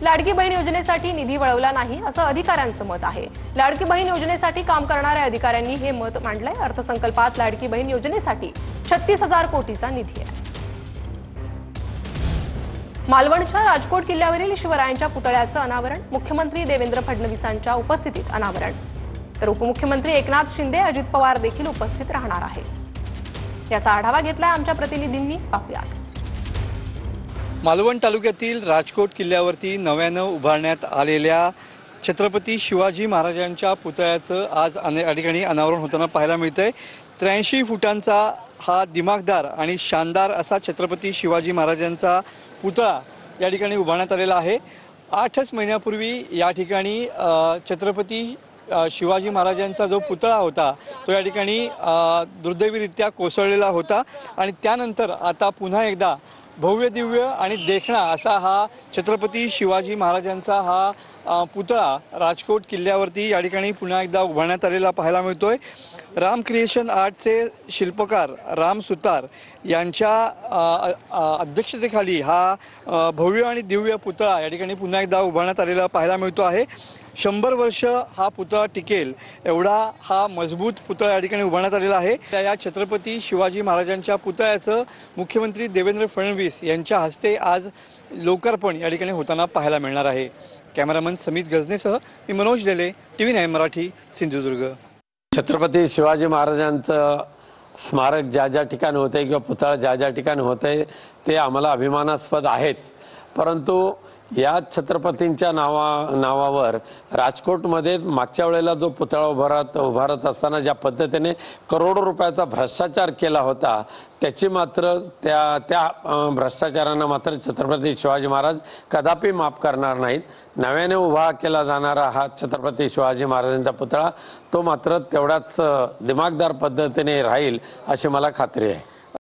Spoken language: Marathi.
लाडकी बहीण योजनेसाठी निधी वळवला नाही असं अधिकाऱ्यांचं मत आहे। लाडकी बहीण योजनेसाठी काम करणाऱ्या अधिकाऱ्यांनी हे मत मांडलंय। अर्थसंकल्पात लाडकी बहीण योजनेसाठी 36,000 कोटीचा निधी आहे। मालवणच्या राजकोट किल्ल्यावरील शिवरायांच्या पुतळ्याचं अनावरण मुख्यमंत्री देवेंद्र फडणवीसांच्या उपस्थितीत अनावरण, तर उपमुख्यमंत्री एकनाथ शिंदे, अजित पवार देखील उपस्थित राहणार आहे। याचा आढावा घेतलाय आमच्या प्रतिनिधींनी, पाहूयात। मालवण तालुक्यातील राजकोट किल्ल्यावरती नव्यानं उभारण्यात आलेल्या छत्रपती शिवाजी महाराजांच्या पुतळ्याचं आज अनेक ठिकाणी अनावरण होताना पाहायला मिळतंय। 83 फुटांचा हा दिमागदार आणि शानदार असा छत्रपती शिवाजी महाराजांचा पुतळा या ठिकाणी उभारण्यात आलेला आहे। 8च महिन्यापूर्वी या ठिकाणी छत्रपती शिवाजी महाराजांचा जो पुतळा होता तो या ठिकाणी दुर्दैवीरित्या कोसळलेला होता आणि त्यानंतर आता पुन्हा एकदा भव्य दिव्य आणि देखणा असा हा छत्रपती शिवाजी महाराजांचा हा पुतळा राजकोट किल्ल्यावरती या ठिकाणी पुन्हा एकदा उभारण्यात आलेला पाहायला मिळतोय। राम क्रिएशन आर्टचे शिल्पकार राम सुतार यांच्या अध्यक्षतेखाली हा भव्य आणि दिव्य पुतळा या ठिकाणी पुन्हा एकदा उभारण्यात आलेला पाहायला मिळतो आहे। 100 वर्ष हा पुतळा टिकेल एवढा हा मजबूत पुतळा या ठिकाणी उभारण्यात आलेला आहे। या छत्रपती शिवाजी महाराजांच्या पुतळ्याचं मुख्यमंत्री देवेंद्र फडणवीस यांच्या हस्ते आज लोकार्पण या ठिकाणी होताना पाहायला मिळणार आहे। कॅमेरामन समित गजनेसह मी मनोज लेले, TV9 मराठी, सिंधुदुर्ग। छत्रपती शिवाजी महाराजांचं स्मारक ज्या ज्या ठिकाणी होते किंवा पुतळा ज्या ज्या ठिकाणी होते ते आम्हाला अभिमानास्पद आहेच, परंतु या छत्रपतींच्या नावावर राजकोटमध्ये मागच्या वेळेला जो पुतळा उभारत असताना ज्या पद्धतीने करोडो रुपयाचा भ्रष्टाचार केला होता त्याची मात्र त्या भ्रष्टाचारांना मात्र छत्रपती शिवाजी महाराज कदापि माफ करणार नाहीत। नव्याने उभा केला जाणारा हा छत्रपती शिवाजी महाराजांचा पुतळा तो मात्र तेवढाच दिमागदार पद्धतीने राहील अशी मला खात्री आहे।